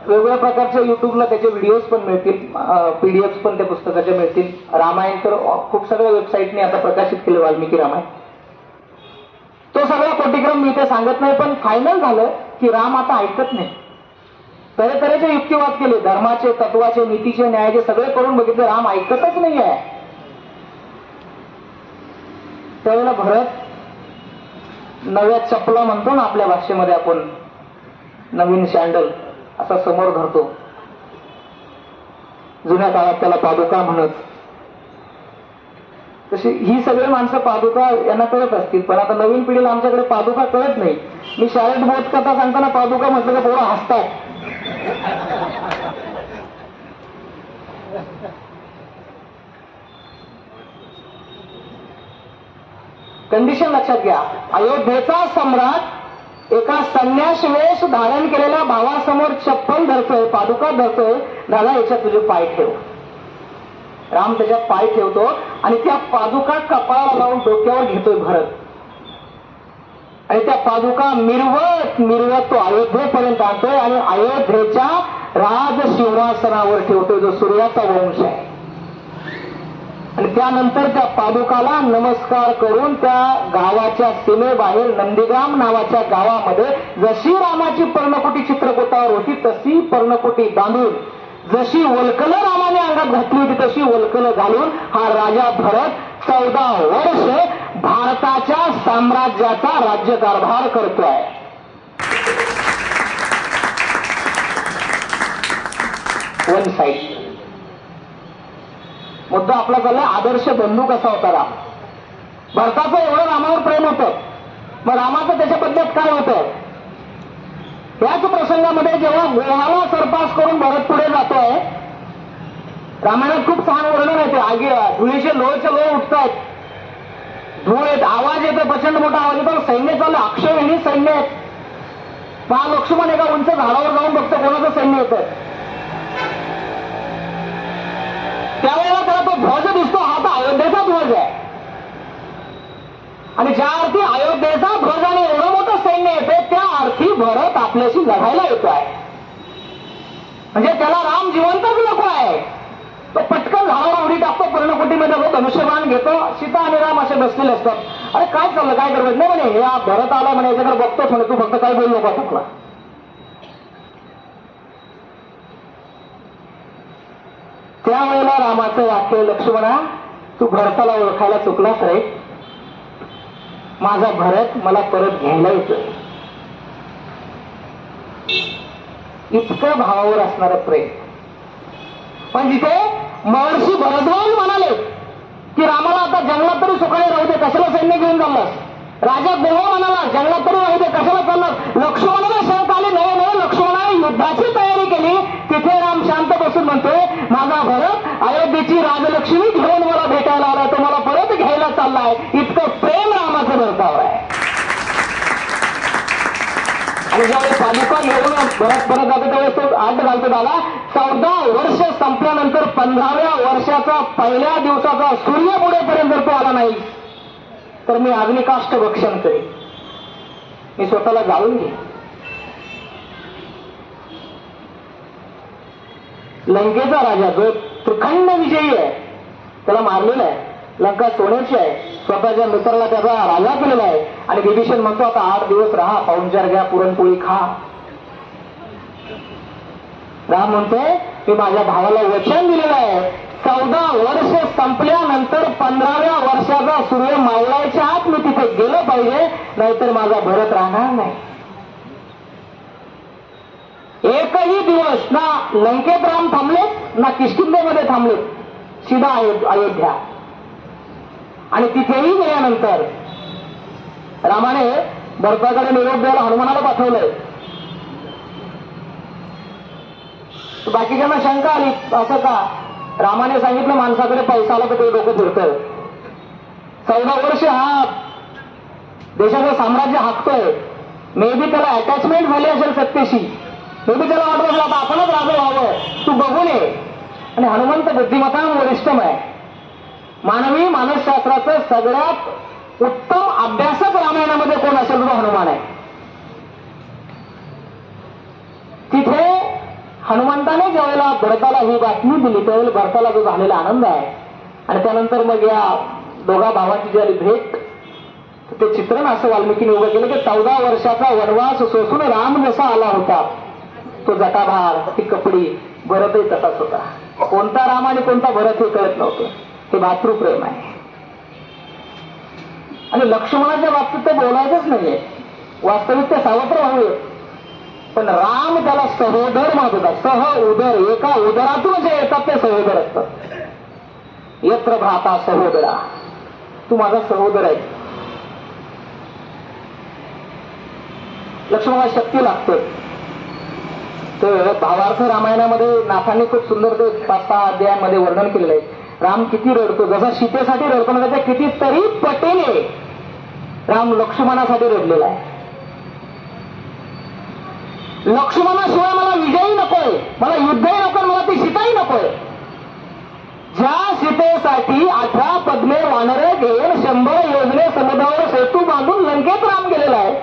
वेगवेगळ्या प्रकारच्या युट्यूबला त्याचे व्हिडिओज पण मिळतील, पीडीएफ पण त्या पुस्तकाच्या मिळतील. रामायण तर खूप सगळ्या वेबसाईटने आता प्रकाशित केले, वाल्मिकी रामायण. तो सगळा कोटिक्रम मी ते सांगत नाही, पण फायनल झालं की राम आता ऐकत नाही. तऱ्हेतऱ्हेचे युक्तिवाद केले, धर्माचे, तत्वाचे, नीतीचे, न्यायाचे सगळे करून बघितले, राम ऐकतच नाही आहे. त्यावेळेला भरत नव्या चपला म्हणतो ना आपल्या भाषेमध्ये आपण, नवीन सँडल असा समोर धरतो. जुन्या काळात त्याला पादुका म्हणत. तशी ही सगळी माणसं पादुका यांना कळत असतील, पण आता नवीन पिढीला आमच्याकडे पादुका कळत नाही. मी शाळेत बोध कथा सांगताना पादुका म्हटलं का पोरं हसतात. कंडिशन लक्षात घ्या. अयोध्येचा सम्राट एका संन्यास वेश धारण केलेल्या भावासमोर चप्पल धरतोय, पादुका धरतोय, दादा याच्यात तुझे पाय ठेव. राम त्याच्यात पाय ठेवतो आणि त्या पादुका कपाळाला लावून डोक्यावर घेतोय भरत. आणि त्या पादुका मिरवत मिरवत तो अयोध्येपर्यंत आणतोय आणि अयोध्येच्या राजसिंहासनावर ठेवतोय, जो सूर्याचा वंश आहे. आणि त्यानंतर त्या पादुकाला नमस्कार करून त्या गावाच्या सीमेबाहेर नंदीग्राम नावाच्या गावामध्ये जशी रामाची पर्णकुटी चित्रकूटावर होती तशी पर्णकुटी बांधून, जशी वल्कलं रामाने अंगात घातली होती तशी वल्कलं घालून हा राजा भरत 14 वर्ष भारताच्या साम्राज्याचा राज्यकारभार करतोय. One side. मुद्दा आपला चाललाय आदर्श बंधू कसा होता राम. भरताचं एवढं रामावर प्रेम होतं, मग रामाचं त्याच्या बद्दल काय होतं. याच प्रसंगामध्ये जेव्हा गोहाला सरपास करून भरत पुढे जातोय, रामायणात खूप छान वर्णन आहे. ते आगी धुळीचे लोळचे लोळ उठतायत, धूळ येत, आवाज येतो, प्रचंड मोठा आवाज येतो, सैन्य चाललं, अक्षयहिनी सैन्य आहेत. पहा लक्ष्मण एका उंच झाडावर जाऊन बघतो कोणाचं सैन्य येतं. त्यावेळेला त्याला तो ध्वज दिसतो, हा तर अयोध्येचा ध्वज आहे. आणि ज्या अर्थी अयोध्येचा ध्वज आणि एवढं मोठं सैन्य येते, त्या अर्थी भरत आपल्याशी लढायला येतो आहे. म्हणजे त्याला राम जिवंतच नको आहे. तो पटकन झाडावर उडी टाकतो, पर्णकुटीमध्ये तो धनुष्यबाण घेतो, सीता आणि राम असे बसलेले असतात. अरे काय चाललं, काय करत नाही म्हणे, हे भरत आला म्हणे, याच्याकडे बघतोच म्हणे, तू फक्त काय बोलू नको टाकला. त्यावेळेला रामाचं वाक्य, लक्ष्मणा तू भरताला ओळखायला चुकलास रे, माझा भरत मला परत घ्यायला येतोय. इतकं भावावर असणारं प्रेम. पण जिथे महर्षी भरद्वाज म्हणाले की रामाला आता जंगलात तरी सुखाने राहू दे, कशाला सैन्य घेऊन चाललास. राजा देव म्हणाला जंगलात तरी राहू दे, कशाला चाललास. लक्ष्मणाला शंका आली, नवे नवे लक्ष्मणाने युद्धाची तयारी केली. तिथे राम शांत बसून म्हणतोय, माझा भरत अयोध्येची राजलक्ष्मी घेऊन मला भेटायला आला, तो मला परत घ्यायला चाललाय. इतकं प्रेम रामाचं भरतावर आहे. आणि ज्यावेळेस पादुका घेऊन परत जातो त्यावेळेस तो आठ घालतो, आला 14 वर्ष संपल्यानंतर 15व्या वर्षाचा पहिल्या दिवसाचा सूर्य बुडेपर्यंत जर तो आला नाही तर मी अग्निकाष्ठ भक्षण करेन, मी स्वतःला जाळून घेईन. लंकेचा राजा जो त्रिखंड विजयी आहे त्याला मारलेला आहे, लंका सोन्याची आहे, स्वतःच्या मित्राला त्याचा राजा केलेला आहे. आणि विभीषण म्हणतो आता 8 दिवस राहा, पाहुणचार घ्या, पुरणपोळी खा. राम म्हणतोय मी माझ्या भावाला वचन दिलेलं आहे 14 वर्ष संपल्यानंतर 15व्या वर्षाचा सूर्य मावळायच्या आत मी तिथे गेलं पाहिजे, नाहीतर माझा भरत राहणार नाही. एकही दिवस ना लंकेत राम थांबलेत ना किष्किंधेमध्ये थांबलेत, सीधा अयोध्या. आणि तिथेही गेल्यानंतर रामाने भरताकडे निरोप द्यायला हनुमानाला पाठवलंय. बाकीच्यांना शंका आली, असं का? रामाने सांगितलं माणसाकडे पैसा आला तर ते डोकं फिरतंय. 14 वर्ष हा देशाचं साम्राज्य हाकतोय, मे बी त्याला अटॅचमेंट झाली असेल सत्तेशी, मे बी त्याला वाटत असेल आता आपणच राजा व्हावं, तू बघून ये. आणि हनुमंत बुद्धिमत्ता वरिष्ठम आहे. मानवी मानसशास्त्राचं सगळ्यात उत्तम अभ्यासक रामायणामध्ये कोण असेल तो हनुमान आहे. तिथे हनुमंताने ज्यावेळेला भरताला ही बातमी दिली त्यावेळेला भरताला जो झालेला आनंद आहे आणि त्यानंतर मग या दोघा भावांची जी भेट, ते चित्रण असं वाल्मिकीने उभं केलं की 14 वर्षाचा वनवास सोसून राम जसा आला होता, तो जटाभार, ती कपडी, भरतही तसाच होता. कोणता राम आणि कोणता भरत हे कळत नव्हतं. हे भातृप्रेम आहे. आणि लक्ष्मणाच्या बाबतीत ते बोलायचंच नाहीये, वास्तविक ते सावत्र भाऊ आहेत. पण राम त्याला सहोदर म्हणत होता. सह उदर, एका उदरातून जे येतात ते सहोदर असतात. यत्र भ्राता सहोदरा, तू माझा सहोदर आहे. लक्ष्मणाला शक्ती लागते. तर भावार्थ रामायणामध्ये नाथांनी खूप सुंदर ते 5-6 अध्यायांमध्ये वर्णन केलेलं आहे. राम किती रडतो, जसा सीतेसाठी रडतो ना त्याच्या कितीतरी पटीने राम लक्ष्मणासाठी रडलेला आहे. लक्ष्मणाशिवाय मला विजयी नकोय, मला युद्धही नकोय, मला ती सीताही नकोय. ज्या सीतेसाठी 18 पद्मे वानरे घेऊन 100 योजने समुद्रावर सेतू बांधून लंकेत राम गेलेला आहे,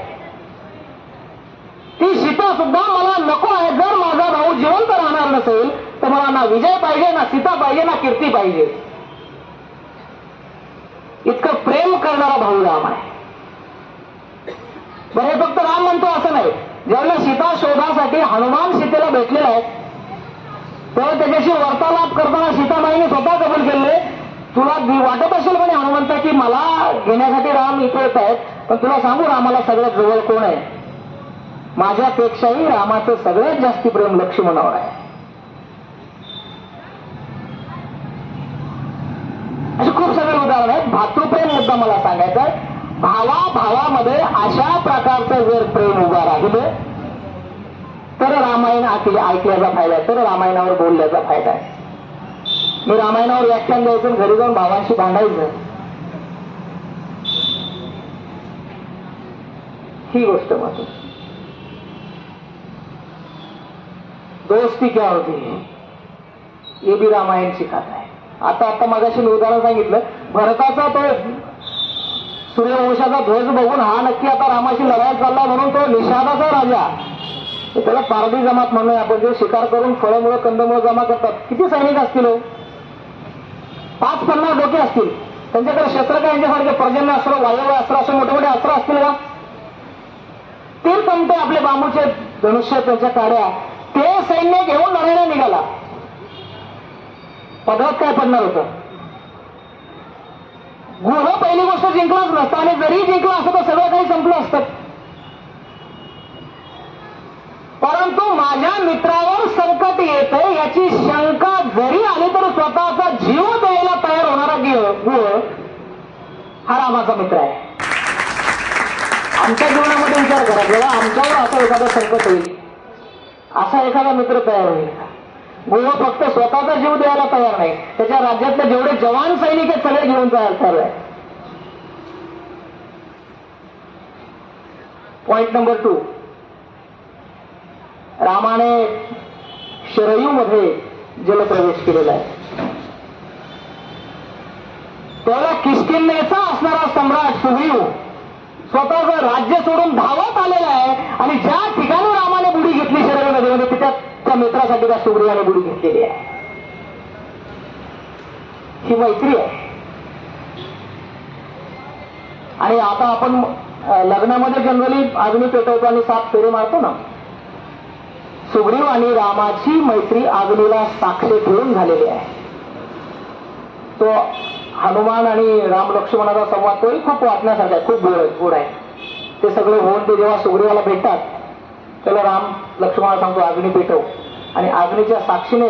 ती सीता सुद्धा मला नको आहे. जर माझा भाऊ जिवंत राहणार नसेल तर मला ना विजय पाहिजे, ना सीता पाहिजे, ना कीर्ती पाहिजे. इतकं प्रेम करणारा भाऊ राम आहे. बरं, हे फक्त राम म्हणतो असं नाही. ज्यावेळेला सीता शोधासाठी हनुमान सीतेला भेटलेला आहे तेव्हा त्याच्याशी वार्तालाप करताना सीतामाईने स्वतः कबूल केले, तुला वाटत असेल म्हणे हनुमंत की मला घेण्यासाठी राम इथे येत आहेत, पण तुला सांगू रामाला सगळ्यात जवळ कोण आहे? माझ्यापेक्षाही रामाचं सगळ्यात जास्ती प्रेम लक्ष्मणावर आहे. असे खूप सगळे उदाहरण आहेत. भातृप्रेम मुद्दा मला सांगायचा आहे. भावामध्ये अशा प्रकारचं जर प्रेम उभा राहिलं तर रामायण ऐकल्याचा फायदा आहे, तर रामायणावर बोलल्याचा फायदा आहे. मी रामायणावर व्याख्यान द्यायचं, घरी जाऊन भावांशी भांडायचं, ही गोष्ट महत्वाची. दोस्ती क्या होती ये भी रामायण शिकाता है. आता मगाशी मी उदाहरण सांगितलं, भरताचा तो सूर्यवंशाचा ध्वज बघून हा नक्की आता रामाशी लढायला चालला म्हणून तो निषादाचा राजा, त्याला पारधी जमात म्हणूया आपण, जे शिकार करून फळमुळं कंदमुळं जमा करतात. किती सैनिक असतील? 5-50 डोके असतील. त्यांच्याकडे शस्त्र काय यांच्यासारखे पर्जन्य अस्त्र, वायव्य अस्त्र, असे मोठे मोठे अस्त्र असतील का? तीर तमते आपले बांबूचे धनुष्य, त्यांच्या काड्या, ते सैन्य घेऊन लढायला निघाला. पदरात काय पडणार होतं? गुह पहिली गोष्ट जिंकलाच नसतं, आणि जरी जिंकलं असतं तर सगळं काही संपलं असतं. परंतु माझ्या मित्रावर संकट येतं याची शंका जरी आली तर स्वतःचा जीव द्यायला तयार होणारा गुह हा रामाचा मित्र आहे. आमच्या जीवनामध्ये विचार करा, जेव्हा आमच्यावर असं एखादं संकट होईल, असा एखादा मित्र तयार होईल. गुह फक्त स्वतःचा जीव द्यायला तयार नाही, त्याच्या राज्यातले जेवढे जवान सैनिक आहेत सगळे घेऊन तयार आहे. पॉइंट नंबर 2, रामाने शरयूमध्ये जलप्रवेश केलेला आहे. त्याला किष्किंधेचा असणारा सम्राट सुग्रीव स्वतःचं राज्य सोडून धावत आलेला आहे आणि ज्या ठिकाणी रामाने बुडी घेतली शरयू नदीमध्ये तिथे त्या मित्रासाठी त्या सुग्रीवाने बुडी घेतलेली आहे. ही मैत्री आहे. आणि आता आपण लग्नामध्ये जनरली अग्नी पेटवतो आणि 7 फेरे मारतो ना. सुग्रीव आणि रामाची मैत्री अग्नीला साक्ष ठेवून झालेली आहे. तो हनुमान आणि राम लक्ष्मणाचा संवाद तोही खूप वाचण्यासारखा आहे, खूप गोड आहे. ते सगळे होऊन ते जेव्हा सुग्रीवाला भेटतात त्याला राम लक्ष्मणाला सांगतो अग्नी पेटव, आणि अग्नीच्या साक्षीने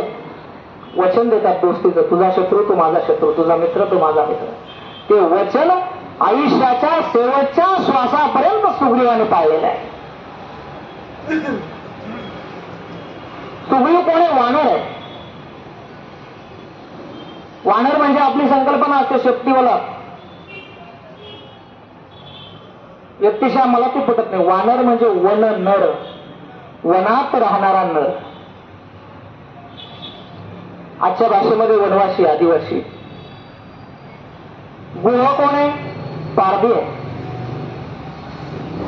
वचन देतात दोस्तीचं, तुझा शत्रू तो माझा शत्रू, तुझा मित्र तो माझा मित्र. ते वचन आयुष्याच्या शेवटच्या श्वासापर्यंत सुग्रीवाने पाळलेलं आहे. सुग्रीव कोणी वानर आहे. वानर म्हणजे आपली संकल्पना असते शेपटीवाला व्यक्तिशः, मला ते पटत नाही. वानर म्हणजे वन नर, वनात राहणारा नर. आजच्या भाषेमध्ये वनवासी, आदिवासी. गुह कोण आहे? पारधी आहे.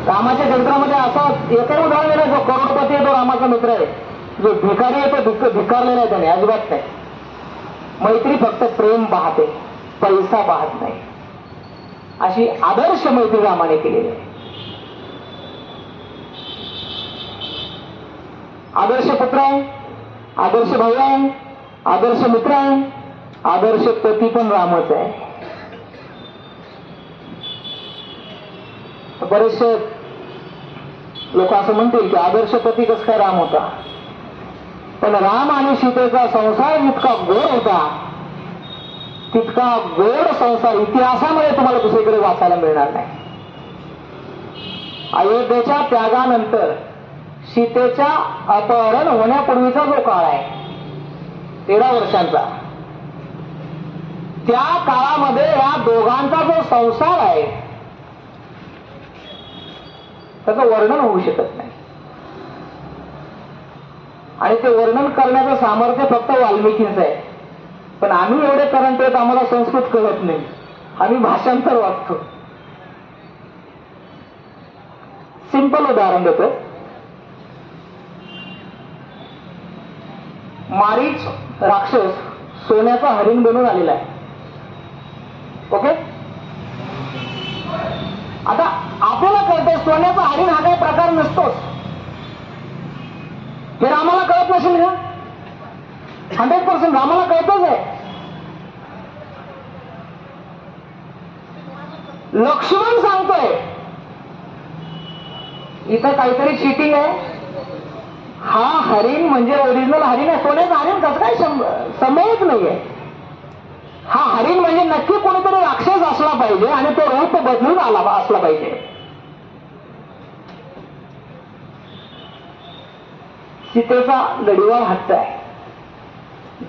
रामाच्या चरित्रामध्ये असं एकही उदाहरण दिलं, जो करोडपती आहे तो रामाचा मित्र आहे, जो भिकारी आहे तो भिकारलेला आहे त्याने, अजिबात नाही. मैत्री फक्त प्रेम पाहते, पैसा पाहत नाही. अशी आदर्श मैत्री रामाने केलेली आहे. आदर्श पुत्र आहे, आदर्श भाऊ आहे, आदर्श मित्र आहे, आदर्श पती पण रामच आहे. बरेचसे लोक असं म्हणतील की आदर्श पती कसं काय राम होता. पण राम आणि सीतेचा संसार जितका गोड होता तितका गोड संसार इतिहासामध्ये तुम्हाला दुसरीकडे वाचायला मिळणार नाही. अयोध्येच्या त्यागानंतर सीतेच्या अपहरण होण्यापूर्वीचा जो काळ आहे 13 वर्षांचा, त्या काळामध्ये या दोघांचा जो संसार आहे त्याचं वर्णन होऊ शकत नाही. आणि ते वर्णन करण्याचं सामर्थ्य फक्त वाल्मिकींचं आहे. पण आम्ही एवढे करंट आहेत, आम्हाला संस्कृत कळत नाही, आम्ही भाषांतर वाचतो. सिंपल उदाहरण देतो. मारीच राक्षस सोन्याचा हरिण बनून आलेला आहे. ओके, आता आपल्याला कळतंय सोन्याचा हरिण हा काही प्रकार नसतोच. हे रामाला कळत नसेल का? 100% रामाला कळतच आहे. लक्ष्मण सांगतोय इथं काहीतरी चिटिंग आहे. हा हरिण म्हणजे ओरिजिनल हरिण आहे, सोन्याचं हरिण कसं काय संभवच नाहीये. हा हरिण म्हणजे नक्की कोणीतरी राक्षस असला पाहिजे आणि तो रूप बदलून असला पाहिजे. सीतेचा लढीवाळ हट्ट आहे,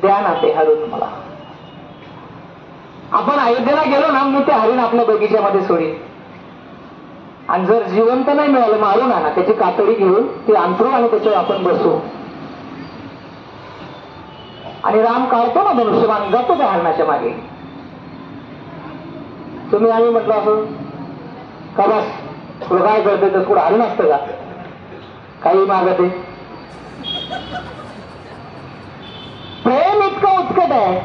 द्या ना ते हरिण मला. आपण अयोध्येला गेलो ना, मी ते हरिण आपल्या बगीच्यामध्ये सोडीन, आणि जर जिवंत नाही मिळालं मारून आणा, त्याची कातडी घेऊन ते अंथरू आणि त्याच्यावर आपण बसू. आणि राम काढतो ना धनुष्यबाण, जातो त्या हरणाच्या मागे. तुम्ही आम्ही म्हटलं असं का बस तुला काय कळतं, तर थोडं हरण असतं का, काही मागत आहे. प्रेम इतकं उत्कट आहे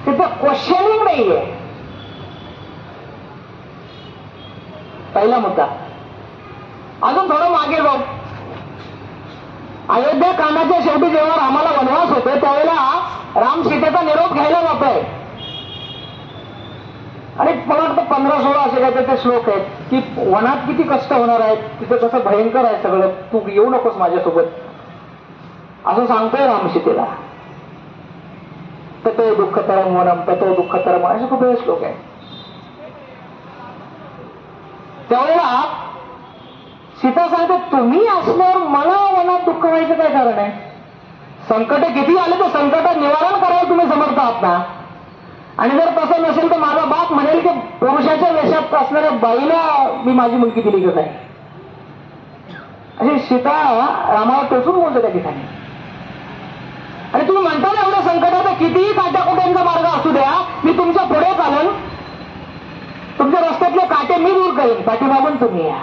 तिथं क्वेश्चनिंग नाहीये. पहिला मुद्दा. अजून थोडं मागे जाऊ. अयोध्या कांडाच्या शेवटी जेव्हा रामाला वनवास होतो त्यावेळेला राम सीतेचा निरोप घ्यायला जातोय, आणि मला वाटतं 15-16 असे काय ते श्लोक आहेत की वनात किती कष्ट होणार आहेत, तिथे कसं भयंकर आहे सगळं, तू येऊ नकोस माझ्यासोबत, असं सांगतोय राम सीतेला. ततो दुःखतरम वनम, ततो दुःखतरम, असे खूप वेळ श्लोक आहे. त्यावेळेला सीता सांगते तुम्ही असल्यावर मला वनात दुःख व्हायचं काय कारण आहे. संकट किती आले तर संकट निवारण करायला तुम्ही समर्थ आहात ना. आणि जर तसं नसेल तर माझा बाप म्हणेल की पुरुषाच्या वेशात असणाऱ्या बाईला मी माझी मुलगी दिली कसं आहे. अशी सीता रामाला टोचून बोलते त्या ठिकाणी. आणि तुम्ही म्हणता ना एवढ्या संकटात कितीही काट्याकुट्यांचा मार्ग असू द्या, मी तुमच्या पुढे चालेन, तुमच्या रस्त्यातले काटे मी दूर करेन, पाठीमागून तुम्ही या.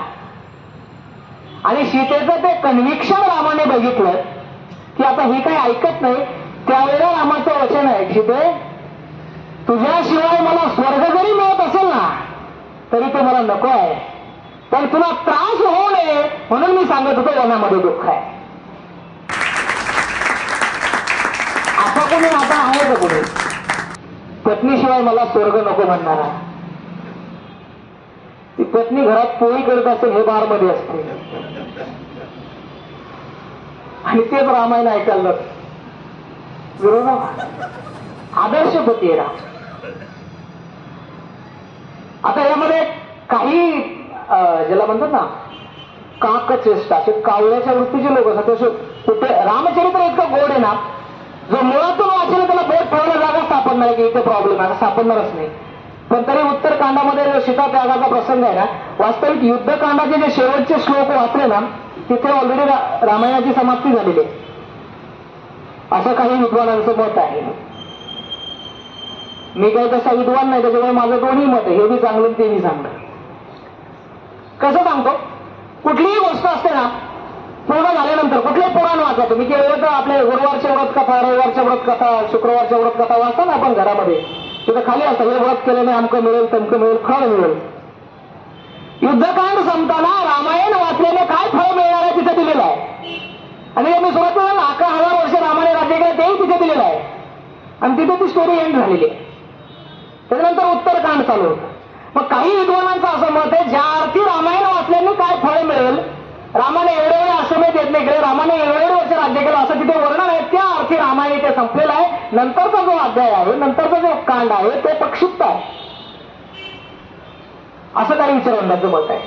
आणि सीतेचं ते कन्व्हिक्शन रामाने बघितलं की आता ही काही ऐकत नाही. त्यावेळेला रामाचं वचन आहे, सीते तुझ्याशिवाय मला स्वर्ग जरी मिळत असेल ना तरी तो मला नको आहे, पण तुला त्रास होऊ नये म्हणून मी सांगत होतो वनामध्ये दुःख आहे. असा कोणी आता आहे का कोणी पत्नीशिवाय मला स्वर्ग नको म्हणणारा? ती पत्नी घरात पोळी करत असेल हे बारमध्ये असते आणि तेच रामायण ऐकायला विरोधाभास. आदर्श पती आहे राम. आता यामध्ये काही ज्याला म्हणतात ना काकचेष्टा, असे कावळ्याच्या वृत्तीचे लोक असतात. तसे कुठे रामचरित्र इतकं गोड आहे ना, जो मुळातून वाचेल त्याला बोट ठेवायला जागा सापडणार की इथे प्रॉब्लेम आहे, सापडणारच नाही. पण तरी उत्तरकांडामध्ये जो सीता त्यागाचा प्रसंग आहे ना, वास्तविक युद्धकांडाचे जे शेवटचे श्लोक वाचले ना तिथे ऑलरेडी रामायणाची समाप्ती झालेली आहे असं काही विद्वानांचं मत आहे. मी काही तसा विद्वान नाही, त्याच्यामुळे माझं दोन्ही मत आहे, हे बी चांगलं ते बी चांगलं. कसं सांगतो, कुठलीही गोष्ट असते ना पूर्ण झाल्यानंतर कुठलंही पुराण वाचा तुम्ही, केवळ आपले गुरुवारच्या व्रत कथा, रविवारच्या व्रत कथा, शुक्रवारच्या व्रत कथा वाचता ना आपण घरामध्ये, तिथं खाली असतं हे व्रत केल्याने अमकं मिळेल, तमकं मिळेल, फळ मिळेल. युद्धकांड संपताना रामायण वाचल्याने काय फळ मिळणार आहे तिथे दिलेलं आहे. आणि मी सुरुवातीला 11,000 वर्ष रामाने राज्य केलं तेही तिथे दिलेलं आहे आणि तिथे ती स्टोरी एंड झालेली आहे. त्याच्यानंतर उत्तरकांड चालू होतं. मग काही विद्वानांचं असं मत आहे ज्या अर्थी रामायण वाचल्याने काय फळ मिळेल, रामाने एवढे वेळे आश्रमेत येत नाही केले, रामाने एवढे वर्ष राज्य केलं असं तिथे वर्णन आहे, त्या अर्थी रामायण इथे संपलेला आहे. नंतरचा जो अध्याय आहे, नंतरचा जो कांड आहे ते प्रक्षिप्त आहे असं काही विचारवंतांचं मत आहे.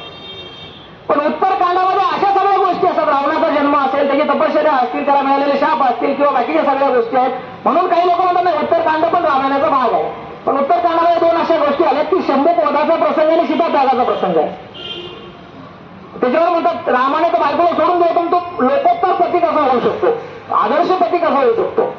पण उत्तरकांडामध्ये अशा सगळ्या गोष्टी असतात, रावणाचा जन्म असेल, त्याची तपश्चर्या असतील, त्याला मिळालेले शाप असतील किंवा बाकीच्या सगळ्या गोष्टी आहेत. म्हणून काही लोक म्हणतात नाही उत्तरकांड पण रामायणाचा भाग आहे. पण उत्तरकांडामध्ये दोन अशा गोष्टी आल्यात की शंभूक वधाचा प्रसंग आणि सीता त्यागाचा प्रसंग आहे. त्याच्यावर म्हणतात रामाने तर बायकोला सोडून दिलं, पण तो लोकोत्तर पती कसा होऊ शकतो, आदर्श पती कसा होऊ शकतो.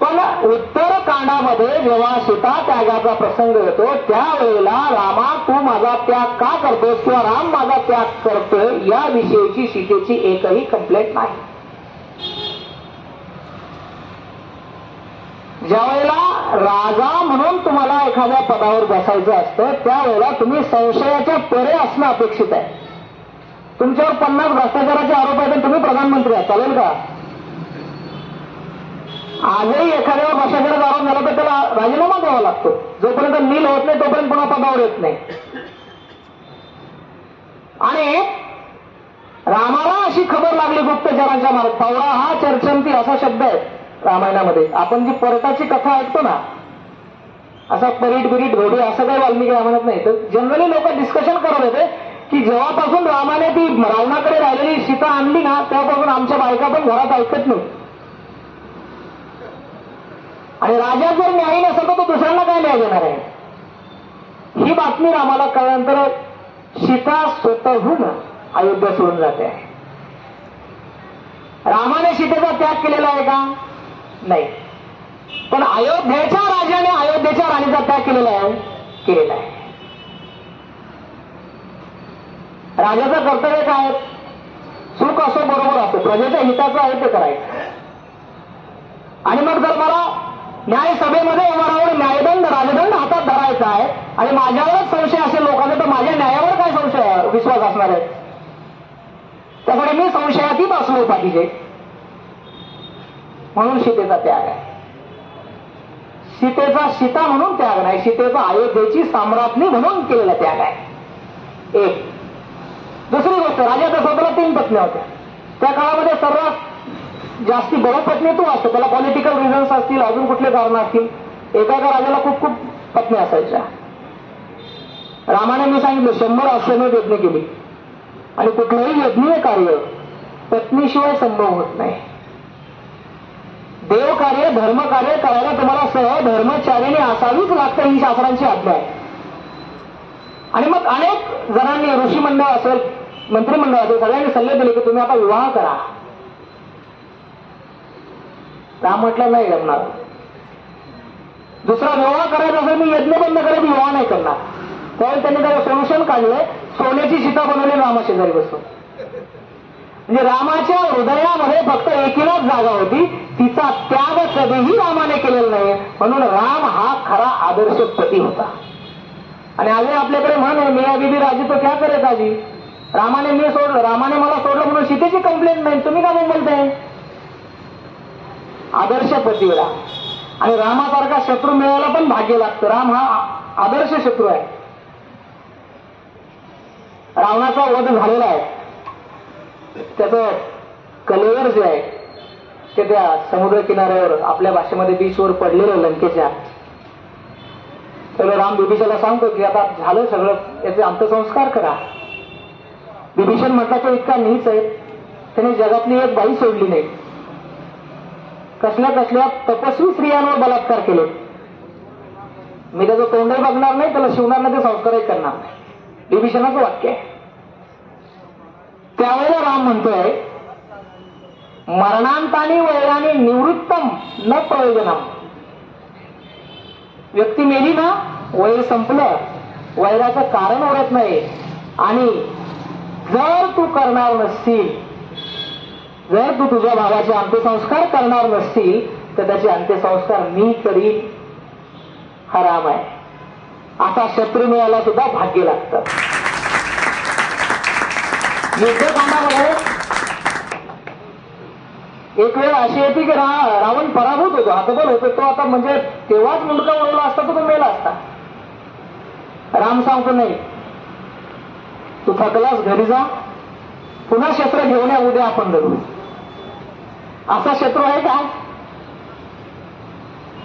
पण उत्तरकांडामध्ये जेव्हा सीता त्यागाचा प्रसंग येतो त्यावेळेला रामा तू माझा त्याग का करतोस किंवा राम माझा त्याग करतोय या विषयीची सीतेची एकही कंप्लेंट नाही. ज्यावेळेला राजा म्हणून तुम्हाला एखाद्या पदावर बसायचं असतं त्यावेळेला तुम्ही संशयाच्या परे असणं अपेक्षित आहे. तुमच्यावर 50 भ्रष्टाचाराचे आरोप आहेत आणि तुम्ही प्रधानमंत्री आहात, चालेल का? आजही एखाद्यावर भ्रष्टाचाराचा आरोप झाला तर त्याला राजीनामा द्यावा लागतो. जोपर्यंत नील होत नाही तोपर्यंत पुन्हा पदावर येत नाही. आणि रामाला अशी खबर लागली गुप्तचरांच्या मार्फत, पावरा हा चर्चंती असा शब्द आहे रामायणामध्ये. आपण जी परटाची कथा ऐकतो ना, असा परीट बिरीट घोडी असं काही वाल्मिकी रामायणात नाही. तर जनरली लोक डिस्कशन करत होते की जेव्हापासून रामाने ती रावणाकडे राहिलेली सीता आणली ना तेव्हापासून आमच्या बायका पण घरात ऐकत नाही. आणि राजा जर न्यायी नसेल तर तो दुसऱ्यांना काय न्याय देणार आहे. ही बातमी रामाला कळल्यानंतर सीता स्वतःहून अयोध्या सोडून जाते आहे. रामाने सीतेचा त्याग केलेला आहे का? नाही. पण अयोध्येच्या राजाने अयोध्येच्या राणीचा त्याग केलेला आहे, केलेला आहे. राजाचं कर्तव्य काय? सुख असो बरोबर असो प्रजेच्या हिताचं आहे ते करायचं. आणि मग जर मला न्यायसभेमध्ये उभा राहून न्यायदंड राजदंड हातात धरायचा आहे आणि माझ्यावरच संशय असेल लोकांना तर माझ्या न्यायावर काय संशय विश्वास असणार आहे. त्यामुळे मी संशयातीत असलो पाहिजे. म्हणून सीतेचा त्याग आहे. सीतेचा सीता म्हणून त्याग नाही, सीतेचा अयोध्येची साम्राज्ञी म्हणून केलेला त्याग आहे. एक. दुसरी गोष्ट, राजाच्या स्वतःला 3 पत्नी होत्या. त्या काळामध्ये सर्वात जास्ती बहुपत्नी तो असतो, त्याला पॉलिटिकल रिझन्स असतील, अजून कुठले कारण असतील. एका राजाला खूप खूप पत्नी असायच्या. रामाने मी सांगितलं 100 अश्वमेध यज्ञ केली आणि कुठलंही यज्ञीय कार्य पत्नीशिवाय संभव होत नाही. देवकार्य धर्मकार्य करायला तुम्हाला सहधर्मचारिणी असावीच लागतं, ही शास्त्रांची आज्ञा आहे. आणि मग अनेक जणांनी ऋषी मंडळ असेल मंत्रिमंडळ असेल सगळ्यांनी सल्ले दिले की तुम्ही आता विवाह करा. राम म्हटलं नाही जमणार. दुसरा विवाह करायचा असेल मी यज्ञ बंद करेल, विवाह नाही करणार. त्यावेळी त्यांनी त्याला सोल्युशन काढलंय, सोन्याची सीता बनवली रामा शेजारी बसून. म्हणजे रामाच्या हृदयामध्ये फक्त एकीलाच जागा होती, तिचा त्याग कधीही रामाने केलेला नाही. म्हणून राम हा खरा आदर्श पती होता. आणि आधी आपल्याकडे म्हण आहे, मिया बीबी राजी तो क्या करे काजी. रामाने मला सोडलं म्हणून सीतेची कंप्लेंट नाही, तुम्ही का बोलताय. आदर्श पतीवरा. आणि रामासारखा शत्रू मिळायला पण भाग्य लागतं. राम हा आदर्श शत्रू आहे. रावणाचा वध झालेला आहे, त्याचं कलेवर जे आहे ते त्या समुद्र किनाऱ्यावर आपल्या भाषेमध्ये बीचवर पडलेलं लंकेच्या. तर राम बिभीषणाला सांगतो की आता झालं सगळं, याचे अंत्यसंस्कार करा. बिभीषण म्हटला तो इतका नीच आहे, त्याने जगातली एक बाई सोडली नाही. कसल्या कसल्या तपस्वी स्त्रियांवर बलात्कार केले. मी त्याचं तोंडही बघणार नाही, त्याला शिवणार नाही, ते संस्कारही करणार नाही. बिभीषणाचं वाक्य आहे. त्यावेळेला राम म्हणतोय, मरणांतानी वैरानी निवृत्तम न प्रयोजनम. व्यक्ती मेली ना, वैर संपलं, वैराचं कारण उरत नाही. आणि जर तू करणार नसशील, जर तू तुझ्या भावाचे अंत्यसंस्कार करणार नसतील, तर त्याचे अंत्यसंस्कार मी करीन. हा राम आहे. असा शत्रू मिळायला सुद्धा भाग्य लागतं. युद्धकांडामध्ये एक वेळ अशी येते की रावण पराभूत होतो, हतबल होतो. तो आता म्हणजे तेव्हाच मुंडका उडवला असता तो मेला असता. राम सांगतो नाही, तू थकलास घरी जा, पुन्हा शस्त्र घेऊन या, उद्या आपण लढू. असा शत्रू आहे का.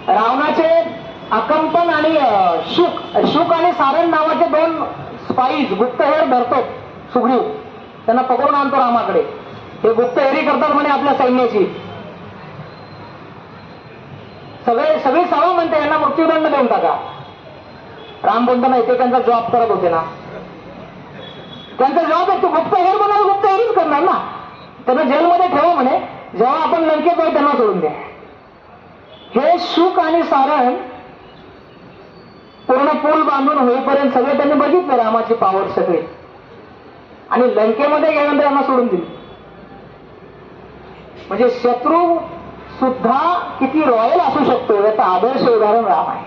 रावणाचे अकंपन आणि शुक आणि सारण नावाचे दोन स्पाईज गुप्तहेर धरतो सुग्रीव. त्यांना पकडून आणतो रामाकडे. हे गुप्तहेरी करतात म्हणे आपल्या सैन्याची. सगळी सभा म्हणते यांना मृत्यूदंड देऊन टाका. राम बोलतो नाही, ते त्यांचा जॉब करत होते ना, त्यांचा जॉब आहे. तो गुप्तहेर म्हणाल गुप्तहेरीच करणार ना. त्यांना जेलमध्ये ठेवा म्हणे, जेव्हा आपण लंकेत जाऊ त्यांना सोडून द्या. हे शुक आणि सारण पूर्ण पूल बांधून होईपर्यंत सगळे त्यांनी बघितले रामाची पावर सगळे. आणि लंकेमध्ये गेल्यानंतर यांना सोडून दिली. म्हणजे शत्रू सुद्धा किती रॉयल असू शकतो याचं आदर्श उदाहरण राम आहे.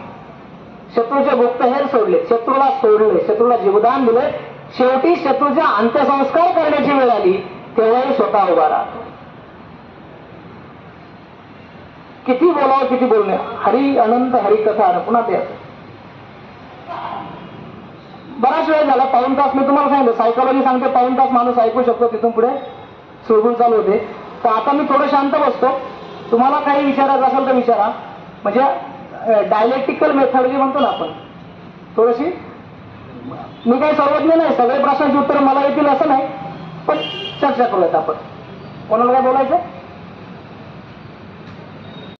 शत्रूचे गुप्तहेर सोडले, शत्रूला सोडले, शत्रूला जीवदान दिले. शेवटी शत्रूचा अंत्यसंस्कार करण्याची वेळ आली तेव्हाही स्वतः उभा राहतो. किती बोलावं किती बोलणे. हरी अनंत हरिकथा. पुन्हा ते बराच वेळ झाला, पाऊण तास. मी तुम्हाला सांगितलं सायकोलॉजी सांगते पाऊण तास माणूस ऐकू शकतो, तिथून पुढे सुळबुळ चालू होते. तर आता मी थोडं शांत बसतो. तुम्हाला काही विचारायचं असेल तर विचारा. म्हणजे डायलेक्टिकल मेथॉडॉलॉजी म्हणतो ना आपण, थोडीशी. मी काही सर्वज्ञ नाही, सगळे प्रश्नांची उत्तर मला येतील असं नाही, पण चर्चा करूयात आपण. कोणाला काय बोलायचं.